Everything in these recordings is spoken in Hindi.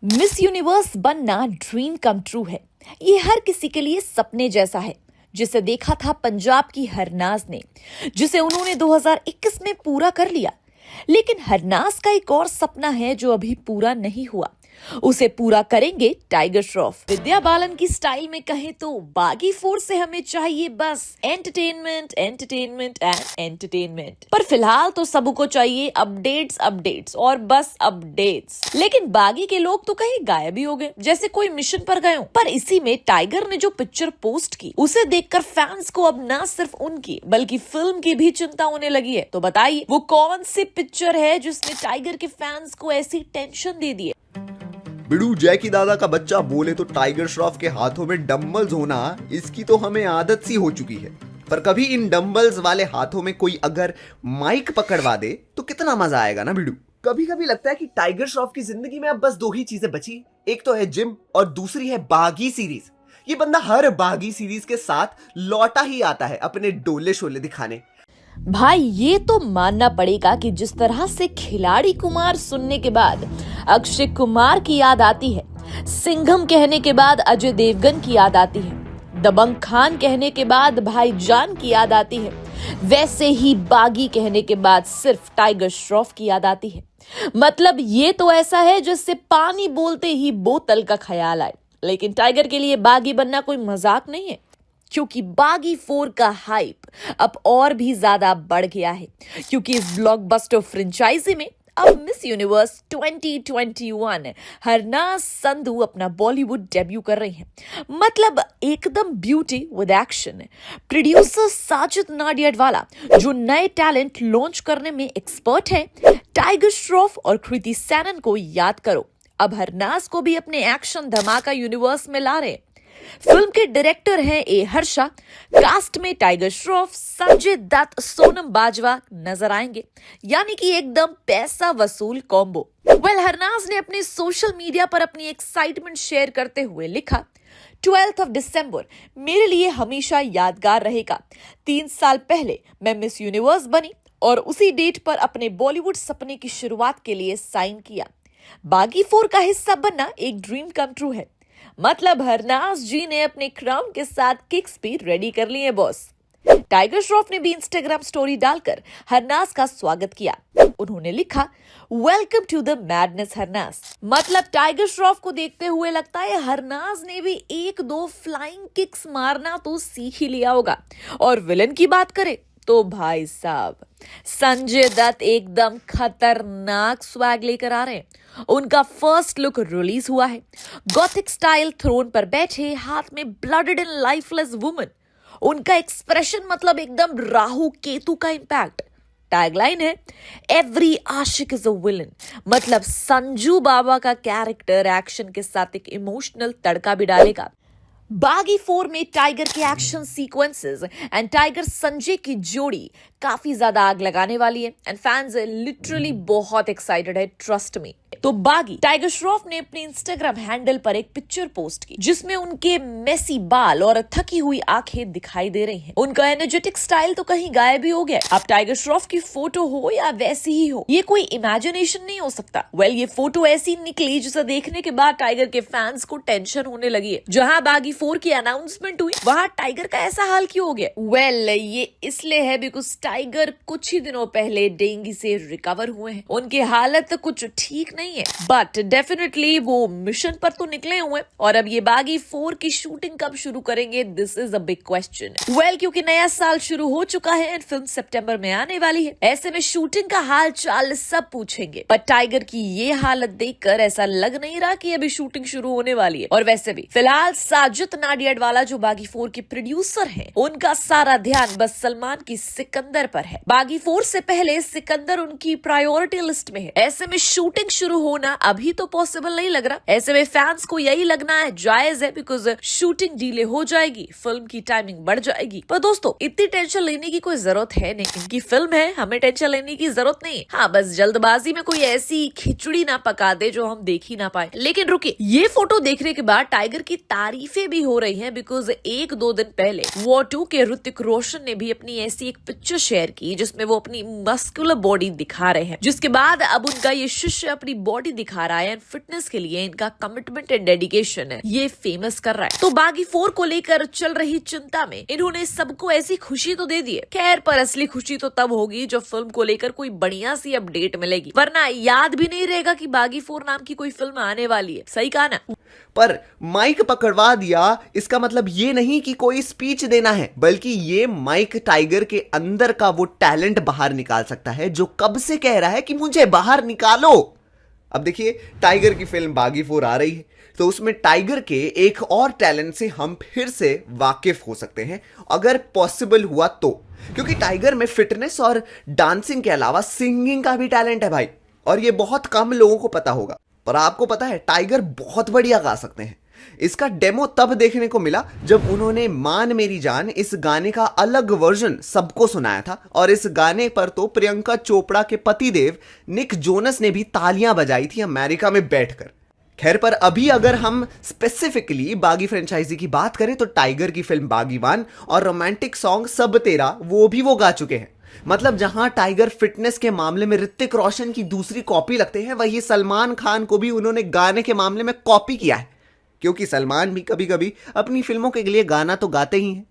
मिस यूनिवर्स बनना ड्रीम कम ट्रू है। ये हर किसी के लिए सपने जैसा है, जिसे देखा था पंजाब की हरनाज ने, जिसे उन्होंने 2021 में पूरा कर लिया। लेकिन हरनाज का एक और सपना है जो अभी पूरा नहीं हुआ। उसे पूरा करेंगे टाइगर श्रॉफ। विद्या बालन की स्टाइल में कहें तो बागी 4 से हमें चाहिए बस एंटरटेनमेंट, एंटरटेनमेंट एंड एंटरटेनमेंट। पर फिलहाल तो सबको चाहिए अपडेट्स, अपडेट्स और बस अपडेट्स। लेकिन बागी के लोग तो कहीं गायब ही हो गए, जैसे कोई मिशन पर गए हो। पर इसी में टाइगर ने जो पिक्चर पोस्ट की, उसे देखकर फैंस को अब न सिर्फ उनकी बल्कि फिल्म की भी चिंता होने लगी है। तो बताइए वो कौन सी पिक्चर है जिसने टाइगर के फैंस को ऐसी टेंशन दे दी है। बिडू जैकी दादा का बच्चा बोले तो टाइगर श्रॉफ के हाथों में डंबल्स होना, इसकी तो हमें आदत सी हो चुकी है। पर कभी इन डंबल्स वाले हाथों में कोई अगर माइक पकड़वा दे तो कितना मजा आएगा ना बिडू। कभी कभी लगता है कि टाइगर श्रॉफ की जिंदगी में अब बस दो ही चीजें बची, एक तो है जिम और दूसरी है बागी सीरीज। ये बंदा हर बागी सीरीज के साथ लौटा ही आता है अपने डोले शोले दिखाने। भाई ये तो मानना पड़ेगा कि जिस तरह से खिलाड़ी कुमार सुनने के बाद अक्षय कुमार की याद आती है, सिंघम कहने के बाद अजय देवगन की याद आती है, दबंग खान कहने के बाद भाईजान की याद आती है, वैसे ही बागी कहने के बाद सिर्फ टाइगर श्रॉफ की याद आती है। मतलब ये तो ऐसा है जिससे पानी बोलते ही बोतल का ख्याल आए। लेकिन टाइगर के लिए बागी बनना कोई मजाक नहीं है, क्योंकि बागी 4 का हाइप अब और भी ज्यादा बढ़ गया है। क्योंकि इस ब्लॉकबस्टर फ्रेंचाइजी में अब मिस यूनिवर्स 2021 हरनाज संधू अपना बॉलीवुड डेब्यू कर रही हैं। मतलब एकदम beauty with action. Producer Sajid Nadiadwala जो नए टैलेंट लॉन्च करने में एक्सपर्ट हैं, टाइगर श्रॉफ और कृति सैनन को याद करो, अब हरनाज को भी अपने एक्शन धमाका यूनिवर्स में ला रहे हैं। फिल्म के डायरेक्टर हैं ए हर्षा। कास्ट में टाइगर श्रॉफ, संजय दत्त, सोनम बाजवा नजर आएंगे, यानी कि एकदम पैसा वसूल कॉम्बो। हरनाज ने अपने सोशल मीडिया पर अपनी एक्साइटमेंट शेयर करते हुए लिखा, 12 दिसंबर मेरे लिए हमेशा यादगार रहेगा। 3 साल पहले मैं मिस यूनिवर्स बनी और उसी डेट पर अपने बॉलीवुड सपने की शुरुआत के लिए साइन किया। बागी 4 का हिस्सा बनना एक ड्रीम कम ट्रू है। मतलब हरनाज जी ने अपने क्राउन के साथ किक्स भी रेडी कर लिए बॉस। टाइगर श्रॉफ ने भी इंस्टाग्राम स्टोरी डालकर हरनाज का स्वागत किया। उन्होंने लिखा, welcome to the madness Harnaaz. मतलब टाइगर श्रॉफ को देखते हुए लगता है हरनाज ने भी 1-2 फ्लाइंग किक्स मारना तो सीख ही लिया होगा। और विलन की बात करें तो भाई साहब संजय दत्त एकदम खतरनाक स्वैग लेकर आ रहे हैं। उनका फर्स्ट लुक रिलीज हुआ है। गॉथिक स्टाइल थ्रोन पर बैठे, हाथ में ब्लडेड एंड लाइफलेस वुमन। उनका एक्सप्रेशन मतलब एकदम राहु केतु का इंपैक्ट। टैगलाइन है, एवरी आशिक इज अ विलन। मतलब संजू बाबा का कैरेक्टर एक्शन के साथ एक इमोशनल तड़का भी डालेगा। बागी 4 में टाइगर के action sequences and tiger Sanjay की जोड़ी काफी ज्यादा आग लगाने वाली है एंड फैंस लिटरली बहुत एक्साइटेड है, ट्रस्ट मी। तो बागी टाइगर श्रॉफ ने अपने इंस्टाग्राम हैंडल पर एक पिक्चर पोस्ट की, जिसमें उनके मेसी बाल और थकी हुई आंखें दिखाई दे रही हैं। उनका एनर्जेटिक स्टाइल तो कहीं गायब ही हो गया। अब टाइगर श्रॉफ की फोटो हो या वैसी ही हो, ये कोई इमेजिनेशन नहीं हो सकता। ये फोटो ऐसी निकली जिसे देखने के बाद टाइगर के फैंस को टेंशन होने लगी है। जहां बागी 4 की अनाउंसमेंट हुई, वहां टाइगर का ऐसा हाल क्यों हो गया? ये इसलिए है बिकॉज टाइगर कुछ ही दिनों पहले डेंगू से रिकवर हुए हैं। उनकी हालत कुछ ठीक नहीं है, बट डेफिनेटली वो मिशन पर तो निकले हुए। और अब ये बागी 4 की शूटिंग कब शुरू करेंगे, this is a big question. क्योंकि नया साल शुरू हो चुका है एंड फिल्म सितंबर में आने वाली है, ऐसे में शूटिंग का हाल चाल सब पूछेंगे। पर टाइगर की ये हालत देखकर ऐसा लग नहीं रहा कि अभी शूटिंग शुरू होने वाली है। और वैसे भी फिलहाल साजिद नाडियाडवाला जो बागी 4 के प्रोड्यूसर हैं, उनका सारा ध्यान बस सलमान की सिकंदर पर है। बागी 4 से पहले सिकंदर उनकी प्रायोरिटी लिस्ट में है। ऐसे में शूटिंग शुरू होना अभी तो पॉसिबल नहीं लग रहा। ऐसे में फैंस को यही लगना है जायज है, बिकॉज शूटिंग डिले हो जाएगी, फिल्म की टाइमिंग बढ़ जाएगी। पर दोस्तों इतनी टेंशन लेने की कोई जरूरत है नहीं। इनकी फिल्म है, हमें टेंशन लेने की जरूरत नहीं। हाँ, बस जल्दबाजी में कोई ऐसी खिचड़ी ना पका दे जो हम देख ही ना पाए। लेकिन रुकिए, ये फोटो देखने के बाद टाइगर की तारीफें भी हो रही है, बिकॉज 1-2 दिन पहले वॉर 2 के ऋतिक रोशन ने भी अपनी ऐसी एक पिक्चर शेयर की जिसमें वो अपनी मस्कुलर बॉडी दिखा रहे हैं, जिसके बाद अब उनका ये शिष्य अपनी बॉडी दिखा रहा है। फिटनेस के लिए इनका कमिटमेंट एंड डेडिकेशन है, ये फेमस कर रहा है। तो बागी 4 को लेकर चल रही चिंता में इन्होंने सबको ऐसी खुशी तो दे दी है। खैर, पर असली खुशी तो तब होगी जब फिल्म को लेकर कोई बढ़िया सी अपडेट मिलेगी, वरना याद भी नहीं रहेगा कि बागी 4 नाम की कोई फिल्म आने वाली है। सही कहा ना? पर माइक पकड़वा दिया इसका मतलब ये नहीं कि कोई स्पीच देना है, बल्कि ये माइक टाइगर के अंदर का वो टैलेंट बाहर निकाल सकता है जो कब से कह रहा है कि मुझे बाहर निकालो। अब देखिए, टाइगर की फिल्म बागी 4 आ रही है, तो उसमें टाइगर के एक और टैलेंट से हम फिर से वाकिफ हो सकते हैं, अगर पॉसिबल हुआ तो। क्योंकि टाइगर में फिटनेस और डांसिंग के अलावा सिंगिंग का भी टैलेंट है भाई, और ये बहुत कम लोगों को पता होगा। पर आपको पता है, टाइगर बहुत बढ़िया गा सकते हैं। इसका डेमो तब देखने को मिला जब उन्होंने मान मेरी जान इस गाने का अलग वर्जन सबको सुनाया था, और इस गाने पर तो प्रियंका चोपड़ा के पतिदेव निक जोनस ने भी तालियां बजाई थी अमेरिका में बैठकर। खैर, पर अभी अगर हम स्पेसिफिकली बागी फ्रेंचाइजी की बात करें तो टाइगर की फिल्म बागीवान और रोमांटिक सॉन्ग सब तेरा वो गा चुके हैं। मतलब जहां टाइगर फिटनेस के मामले में ऋतिक रोशन की दूसरी कॉपी लगते हैं, वही सलमान खान को भी उन्होंने गाने के मामले में कॉपी किया है, क्योंकि सलमान भी कभी कभी अपनी फिल्मों के लिए गाना तो गाते ही हैं।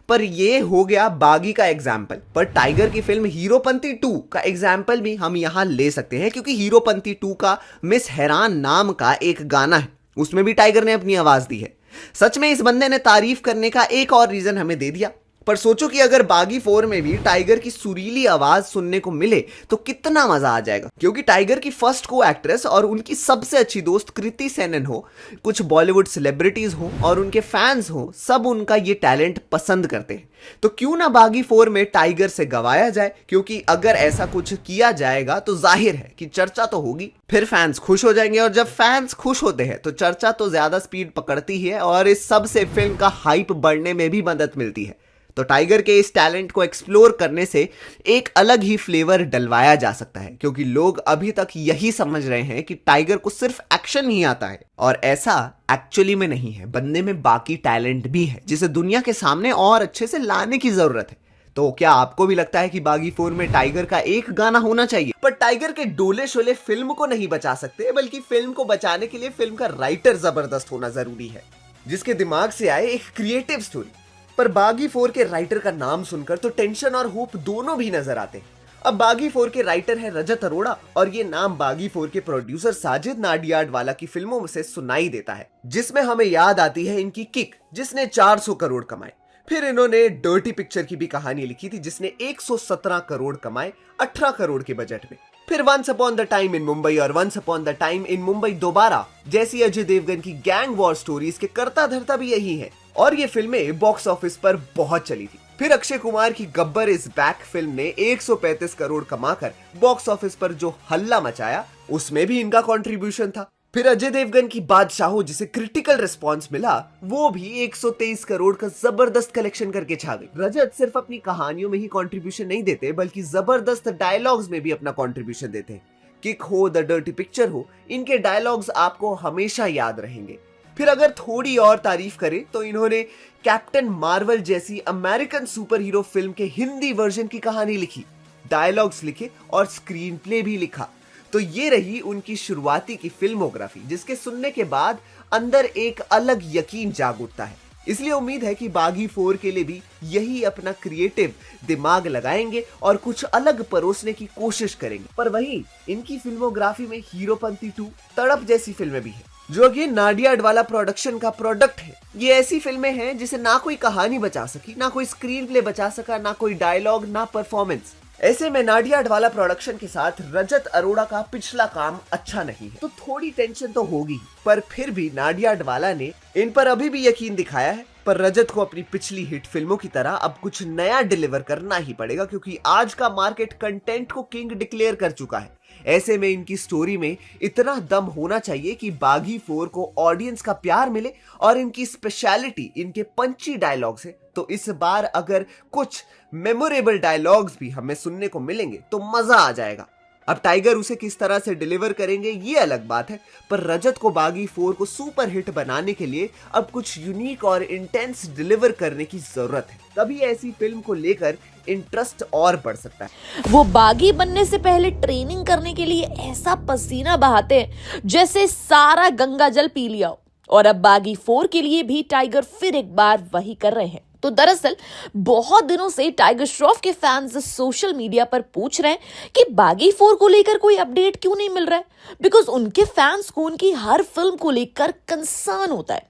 पर ये हो गया बागी का एग्जाम्पल। पर टाइगर की फिल्म हीरोपंती 2 का एग्जाम्पल भी हम यहां ले सकते हैं, क्योंकि हीरोपंती 2 का मिस हैरान नाम का एक गाना है, उसमें भी टाइगर ने अपनी आवाज दी है। सच में इस बंदे ने तारीफ करने का एक और रीजन हमें दे दिया। पर सोचो कि अगर बागी 4 में भी टाइगर की सुरीली आवाज सुनने को मिले तो कितना मजा आ जाएगा। क्योंकि टाइगर की फर्स्ट को एक्ट्रेस और उनकी सबसे अच्छी दोस्त कृति सेनन हो, कुछ बॉलीवुड सेलिब्रिटीज हो और उनके फैंस हो, सब उनका ये टैलेंट पसंद करते हैं। तो क्यों ना बागी 4 में टाइगर से गवाया जाए, क्योंकि अगर ऐसा कुछ किया जाएगा तो जाहिर है कि चर्चा तो होगी, फिर फैंस खुश हो जाएंगे, और जब फैंस खुश होते हैं तो चर्चा तो ज्यादा स्पीड पकड़ती है, और इस सब से फिल्म का हाइप बढ़ने में भी मदद मिलती है। तो टाइगर के इस टैलेंट को एक्सप्लोर करने से एक अलग ही फ्लेवर डलवाया जा सकता है, क्योंकि लोग अभी तक यही समझ रहे हैं कि टाइगर को सिर्फ एक्शन ही आता है, और ऐसा एक्चुअली में नहीं है। बंदे में बाकी टैलेंट भी है जिसे दुनिया के सामने और अच्छे से लाने की जरूरत है। तो क्या आपको भी लगता है कि बागी 4 में टाइगर का एक गाना होना चाहिए? पर टाइगर के डोले शोले फिल्म को नहीं बचा सकते, बल्कि फिल्म को बचाने के लिए फिल्म का राइटर जबरदस्त होना जरूरी है, जिसके दिमाग से आए एक क्रिएटिव स्टोरी। पर बागी 4 के राइटर का नाम सुनकर तो टेंशन और होप दोनों भी नजर आते हैं। अब बागी 4 के राइटर है रजत अरोड़ा, और ये नाम बागी 4 के प्रोड्यूसर साजिद नाडियाडवाला की फिल्मों से सुनाई देता है, जिसमें हमें याद आती है इनकी किक, जिसने 400 करोड़ कमाए। फिर इन्होंने डर्टी पिक्चर की भी कहानी लिखी थी, जिसने 117 करोड़ कमाए 18 करोड़ के बजट में। फिर once upon the time in Mumbai और once upon the time in Mumbai दोबारा जैसी अजय देवगन की गैंग वॉर स्टोरीज के करता धरता भी यही है, और ये फिल्में बॉक्स ऑफिस पर बहुत चली थी। फिर अक्षय कुमार की गब्बर इज बैक फिल्म ने 135 करोड़ कमाकर बॉक्स ऑफिस पर जो हल्ला मचाया, उसमें भी इनका कंट्रीब्यूशन था। फिर अजय देवगन की बादशाहो, जिसे क्रिटिकल रिस्पांस मिला, वो भी 123 करोड़ का जबरदस्त कलेक्शन करके छा गई। रजत सिर्फ अपनी कहानियों में ही कंट्रीब्यूशन नहीं देते, बल्कि जबरदस्त डायलॉग्स में भी अपना कंट्रीब्यूशन देते हैं। किक हो, द डर्टी पिक्चर हो, इनके डायलॉग्स आपको हमेशा याद रहेंगे। फिर अगर थोड़ी और तारीफ करें तो इन्होंने कैप्टन मार्वल जैसी अमेरिकन सुपर हीरो फिल्म के हिंदी वर्जन की कहानी लिखी, डायलॉग्स लिखे और स्क्रीन प्ले भी लिखा। तो ये रही उनकी शुरुआती की फिल्मोग्राफी, जिसके सुनने के बाद अंदर एक अलग यकीन जाग उठता है। इसलिए उम्मीद है कि बागी 4 के लिए भी यही अपना क्रिएटिव दिमाग लगाएंगे और कुछ अलग परोसने की कोशिश करेंगे। पर वहीं इनकी फिल्मोग्राफी में हीरोपंती 2, तड़प जैसी फिल्में भी है, जो कि नाडियाडवाला प्रोडक्शन का प्रोडक्ट है। ये ऐसी फिल्में हैं जिसे ना कोई कहानी बचा सकी, ना कोई स्क्रीन प्ले बचा सका, ना कोई डायलॉग, ना परफॉर्मेंस। ऐसे में नाडियाडवाला प्रोडक्शन के साथ रजत अरोड़ा का पिछला काम अच्छा नहीं है, तो थोड़ी टेंशन तो होगी। पर फिर भी नाडियाडवाला ने इन पर अभी भी यकीन दिखाया है। पर रजत को अपनी पिछली हिट फिल्मों की तरह अब कुछ नया डिलीवर करना ही पड़ेगा, क्योंकि आज का मार्केट कंटेंट को किंग डिक्लेयर कर चुका है। ऐसे में इनकी स्टोरी में इतना दम होना चाहिए कि बागी 4 को ऑडियंस का प्यार मिले, और इनकी स्पेशलिटी इनके पंची डायलॉग्स है। तो इस बार अगर कुछ मेमोरेबल डायलॉग्स भी हमें सुनने को मिलेंगे तो मजा आ जाएगा। अब टाइगर उसे किस तरह से डिलीवर करेंगे ये अलग बात है, पर रजत को बागी 4 को सुपर हिट बनाने के लिए अब कुछ यूनिक और इंटेंस डिलीवर करने की जरूरत है, तभी ऐसी फिल्म को लेकर इंटरेस्ट और बढ़ सकता है। वो बागी बनने से पहले ट्रेनिंग करने के लिए ऐसा पसीना बहाते हैं जैसे सारा गंगा जल पी लिया हो, और अब बागी 4 के लिए भी टाइगर फिर एक बार वही कर रहे हैं। तो दरअसल बहुत दिनों से टाइगर श्रॉफ के फैंस सोशल मीडिया पर पूछ रहे हैं कि बागी 4 को लेकर कोई अपडेट क्यों नहीं मिल रहा है, बिकॉज उनके फैंस को उनकी हर फिल्म को लेकर कंसर्न होता है।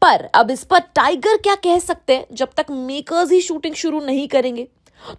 पर अब इस पर टाइगर क्या कह सकते हैं जब तक मेकर्स ही शूटिंग शुरू नहीं करेंगे।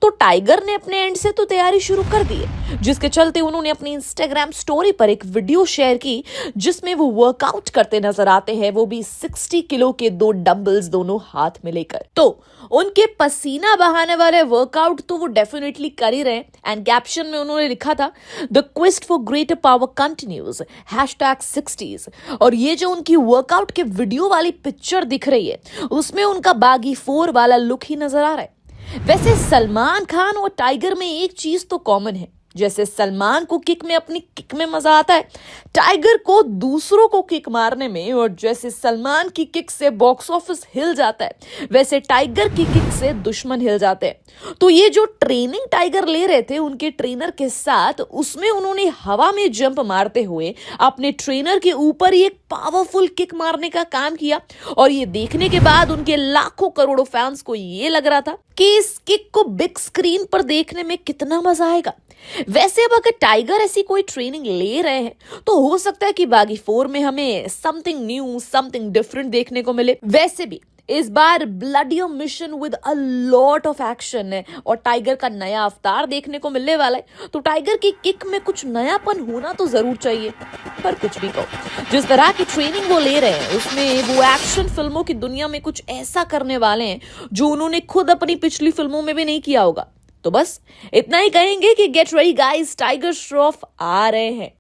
तो टाइगर ने अपने एंड से तो तैयारी शुरू कर दी है, जिसके चलते उन्होंने अपनी इंस्टाग्राम स्टोरी पर एक वीडियो शेयर की जिसमें वो वर्कआउट करते नजर आते हैं, वो भी 60 किलो के 2 डंबल्स दोनों हाथ में लेकर। तो उनके पसीना बहाने वाले वर्कआउट तो वो डेफिनेटली कर ही रहे हैं। एंड कैप्शन में उन्होंने लिखा था the quest for greater power continues #60s। और ये जो उनकी वर्कआउट के वीडियो वाली पिक्चर दिख रही है उसमें उनका बागी 4 वाला लुक ही नजर आ रहा है। वैसे सलमान खान और टाइगर में एक चीज तो कॉमन है, जैसे सलमान को किक में अपनी किक में मजा आता है, टाइगर को दूसरों को किक मारने में, और जैसे सलमान की किक से बॉक्स ऑफिस हिल जाता है वैसे टाइगर की किक से दुश्मन हिल जाते हैं। तो ये जो ट्रेनिंग टाइगर ले रहे थे उनके ट्रेनर के साथ, उसमें उन्होंने हवा में जंप मारते हुए अपने ट्रेनर के ऊपर ही एक पावरफुल किक मारने का काम किया। और ये देखने के बाद उनके लाखों करोड़ों फैंस को ये लग रहा था कि इस किक को बिग स्क्रीन पर देखने में कितना मजा आएगा। वैसे अब अगर टाइगर ऐसी कोई ट्रेनिंग ले रहे हैं तो हो सकता है कि बागी 4 में हमें समथिंग न्यू, समथिंग डिफरेंट देखने को मिले। वैसे भी इस बार bloodier mission with a lot of action है और टाइगर का नया अवतार देखने को मिलने वाला है, तो टाइगर की किक में कुछ नयापन होना तो जरूर चाहिए। पर कुछ भी कहो, जिस तरह की ट्रेनिंग वो ले रहे हैं उसमें वो एक्शन फिल्मों की दुनिया में कुछ ऐसा करने वाले हैं जो उन्होंने खुद अपनी पिछली फिल्मों में भी नहीं किया होगा। तो बस इतना ही कहेंगे कि get ready guys, Tiger Shroff आ रहे हैं।